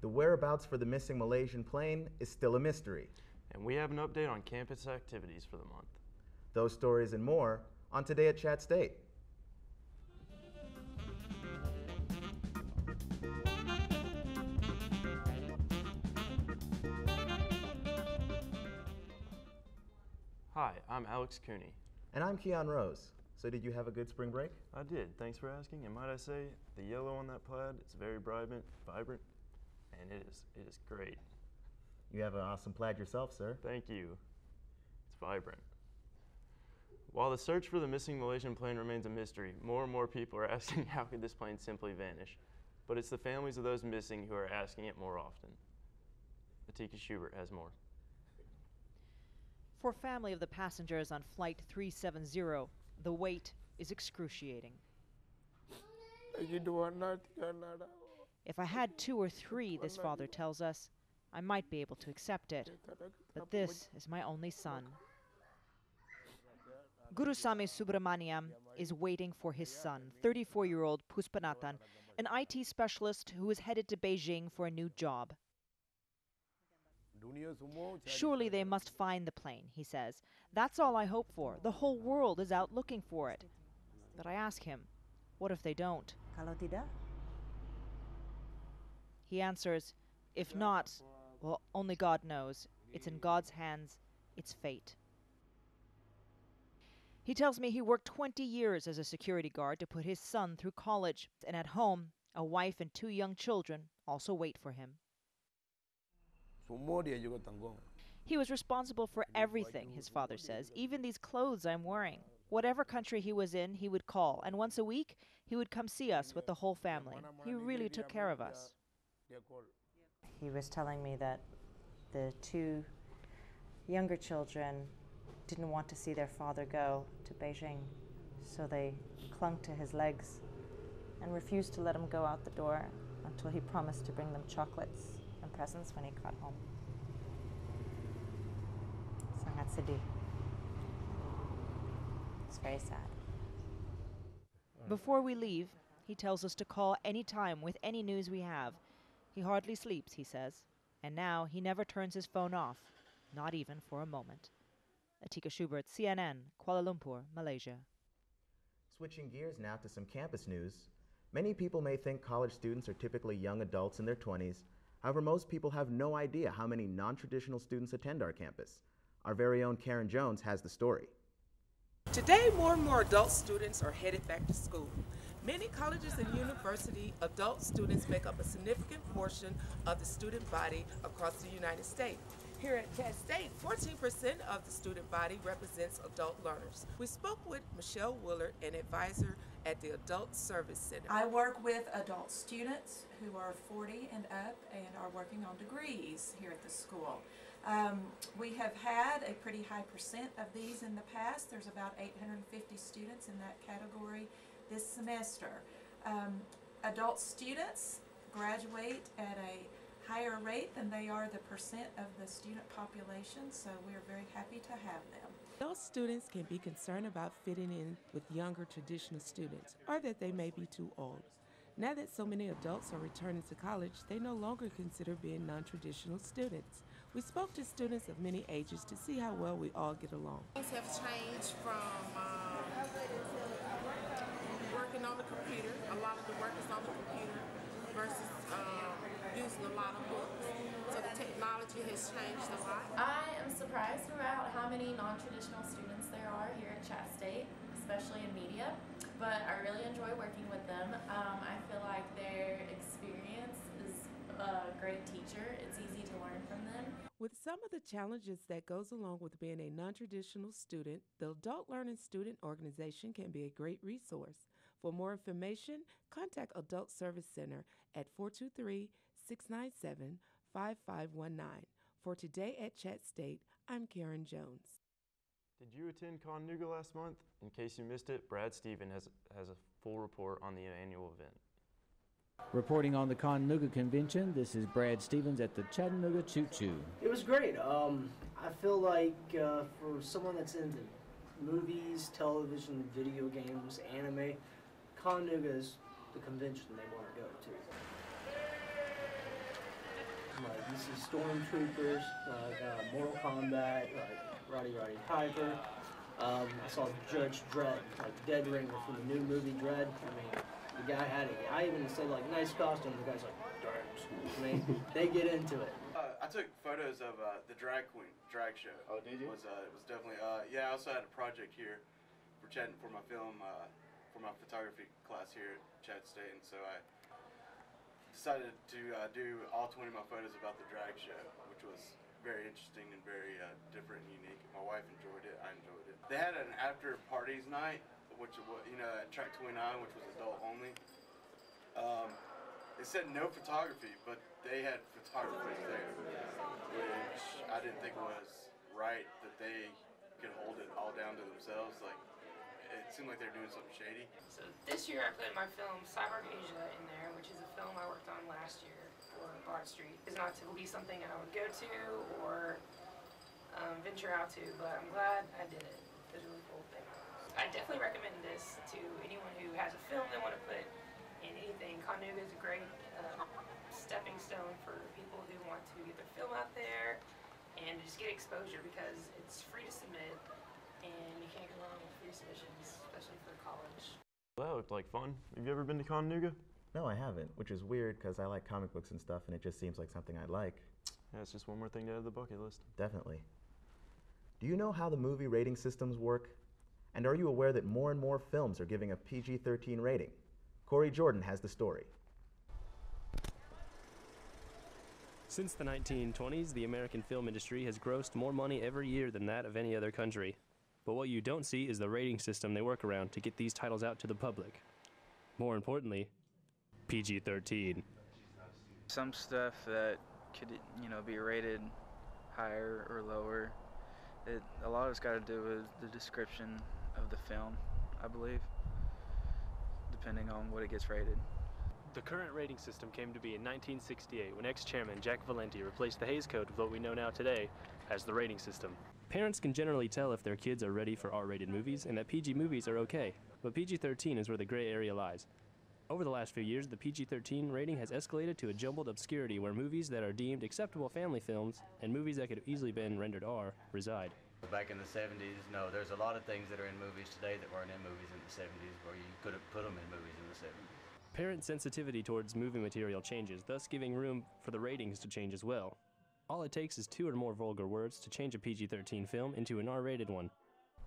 The whereabouts for the missing Malaysian plane is still a mystery. And we have an update on campus activities for the month. Those stories and more on Today at ChattState. Hi, I'm Alex Cooney. And I'm Keon Rose. So did you have a good spring break? I did, thanks for asking. And might I say, the yellow on that plaid, it's very vibrant, and it is great. You have an awesome plaid yourself, sir. Thank you. It's vibrant. While the search for the missing Malaysian plane remains a mystery, more and more people are asking how could this plane simply vanish? But it's the families of those missing who are asking it more often. Atika Schubert has more. For family of the passengers on Flight 370, the wait is excruciating. If I had 2 or 3, this father tells us, I might be able to accept it. But this is my only son. Gurusamy Subramaniam is waiting for his son, 34-year-old Puspanatan, an IT specialist who is headed to Beijing for a new job. Surely they must find the plane, he says. That's all I hope for. The whole world is out looking for it. But I ask him, what if they don't? Kalau tidak? He answers, if not, well, only God knows. It's in God's hands. It's fate. He tells me he worked 20 years as a security guard to put his son through college, and at home, a wife and 2 young children also wait for him. He was responsible for everything, his father says, even these clothes I'm wearing. Whatever country he was in, he would call, and once a week, he would come see us with the whole family. He really took care of us. He was telling me that the 2 younger children didn't want to see their father go to Beijing, so they clung to his legs and refused to let him go out the door until he promised to bring them chocolates and presents when he got home. Sangat sedih. It's very sad. Before we leave, he tells us to call any time with any news we have. He hardly sleeps, he says, and now he never turns his phone off, not even for a moment. Atika Schubert, CNN, Kuala Lumpur, Malaysia. Switching gears now to some campus news. Many people may think college students are typically young adults in their 20s. However, most people have no idea how many non-traditional students attend our campus. Our very own Karen Jones has the story. Today, more and more adult students are headed back to school. Many colleges and university adult students make up a significant portion of the student body across the United States. Here at ChattState, 14% of the student body represents adult learners. We spoke with Michelle Willard, an advisor at the Adult Service Center. I work with adult students who are 40 and up and are working on degrees here at the school. We have had a pretty high percent of these in the past. There's about 850 students in that category this semester. Adult students graduate at a higher rate than they are the percent of the student population, so we're very happy to have them. Adult students can be concerned about fitting in with younger traditional students, or that they may be too old. Now that so many adults are returning to college, they no longer consider being non-traditional students. We spoke to students of many ages to see how well we all get along. Things have changed from working on the computer. A lot of the work is on the computer versus using a lot of books. So the technology has changed a lot. I am surprised about how many non-traditional students there are here at ChattState, especially in media, but I really enjoy working with them. I feel like their experience is a great teacher. It's easy to learn from them. With some of the challenges that goes along with being a non-traditional student, the Adult Learning Student Organization can be a great resource. For more information, contact Adult Service Center at 423-697-5519. For Today at ChattState, I'm Karen Jones. Did you attend Connuga last month? In case you missed it, Brad Stevens has a full report on the annual event. Reporting on the Connuga Convention, this is Brad Stevens at the Chattanooga Choo Choo. It was great. I feel like for someone that's into movies, television, video games, anime, Connuga is the convention they want to go to. Like you see Stormtroopers, like Mortal Kombat, like Roddy Piper. I saw Judge Dredd, like Dead Ringer from the new movie Dredd. I mean, the guy had it. I even said like nice costume. The guy's like, Dreads. I mean, they get into it. I took photos of the drag show. Oh, did you? It was definitely yeah. I also had a project here for my film for my photography class here at ChattState, and so I decided to do all 20 of my photos about the drag show, which was very interesting and very different and unique. My wife enjoyed it. I enjoyed it. They had an after parties night, which at Track 29, which was adult only. They said no photography, but they had photographers there, which I didn't think was right that they could hold it all down to themselves. Like, it seemed like they were doing something shady. So this year I put my film Cyborg Asia in there, which is a film I worked on last year for Broad Street. It's not typically something I would go to or venture out to, but I'm glad I did it. It was a really cool thing. I definitely recommend this to anyone who has a film they want to put in anything. Chattanooga is a great stepping stone for people who want to get their film out there and just get exposure, because it's free to submit and you can't go wrong with free submissions, especially for college. That looked like fun. Have you ever been to Chattanooga? No, I haven't, which is weird because I like comic books and stuff, and it just seems like something I'd like. Yeah, it's just one more thing to add to the bucket list. Definitely. Do you know how the movie rating systems work? And are you aware that more and more films are giving a PG-13 rating? Corey Jordan has the story. Since the 1920s, the American film industry has grossed more money every year than that of any other country. But what you don't see is the rating system they work around to get these titles out to the public. More importantly, PG-13. Some stuff that could, be rated higher or lower, a lot of it's got to do with the description of the film, I believe, depending on what it gets rated. The current rating system came to be in 1968 when ex-chairman Jack Valenti replaced the Hays Code with what we know now today as the rating system. Parents can generally tell if their kids are ready for R-rated movies and that PG movies are okay, but PG-13 is where the gray area lies. Over the last few years, the PG-13 rating has escalated to a jumbled obscurity where movies that are deemed acceptable family films and movies that could have easily been rendered R reside. Back in the 70s, no, there's a lot of things that are in movies today that weren't in movies in the 70s, where you could have put them in movies in the 70s. Parent sensitivity towards movie material changes, thus giving room for the ratings to change as well. All it takes is 2 or more vulgar words to change a PG-13 film into an R-rated one.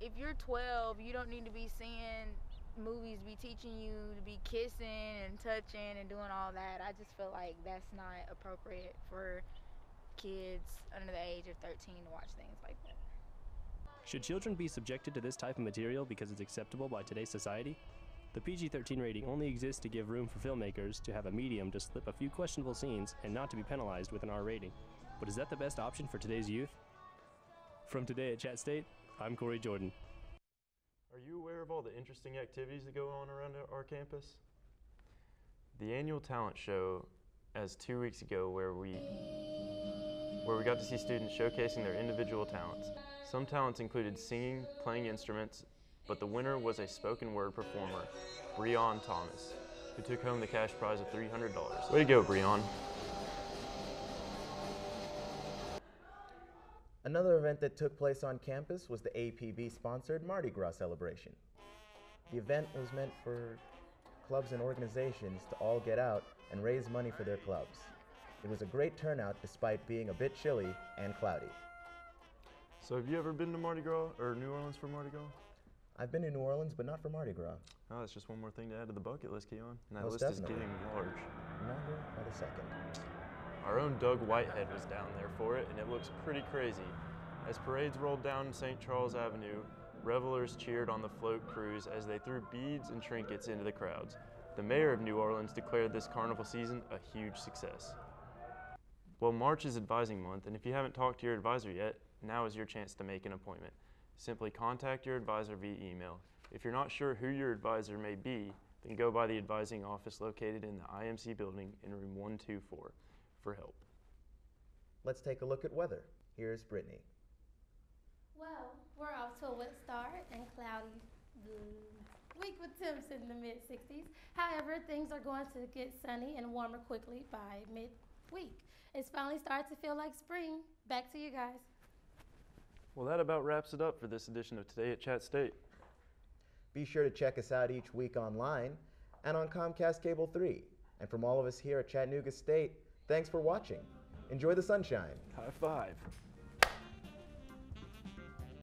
If you're 12, you don't need to be seeing movies be teaching you to be kissing and touching and doing all that. I just feel like that's not appropriate for kids under the age of 13 to watch things like that. Should children be subjected to this type of material because it's acceptable by today's society? The PG-13 rating only exists to give room for filmmakers to have a medium to slip a few questionable scenes and not to be penalized with an R rating. But is that the best option for today's youth? From Today at ChattState, I'm Corey Jordan. Are you aware of all the interesting activities that go on around our campus? The annual talent show, as 2 weeks ago, where we got to see students showcasing their individual talents. Some talents included singing, playing instruments, but the winner was a spoken word performer, Breon Thomas, who took home the cash prize of $300. Way to go, Breon. Another event that took place on campus was the APB-sponsored Mardi Gras celebration. The event was meant for clubs and organizations to all get out and raise money for their clubs. It was a great turnout despite being a bit chilly and cloudy. So have you ever been to Mardi Gras, or New Orleans for Mardi Gras? I've been to New Orleans, but not for Mardi Gras. Oh, that's just one more thing to add to the bucket list, Keon. And that Most list definitely. is getting large. Number by the second. Our own Doug Whitehead was down there for it, and it looks pretty crazy. As parades rolled down St. Charles Avenue, revelers cheered on the float crews as they threw beads and trinkets into the crowds. The mayor of New Orleans declared this carnival season a huge success. Well, March is advising month, and if you haven't talked to your advisor yet, now is your chance to make an appointment. Simply contact your advisor via email. If you're not sure who your advisor may be, then go by the advising office located in the IMC building in room 124 for help. Let's take a look at weather. Here's Brittany. Well, we're off to a wet start and cloudy week with temps in the mid-60s. However, things are going to get sunny and warmer quickly by week. It's finally started to feel like spring. Back to you guys. Well, that about wraps it up for this edition of Today at Chat State. Be sure to check us out each week online and on Comcast Cable 3. And from all of us here at Chattanooga State, thanks for watching. Enjoy the sunshine. High five.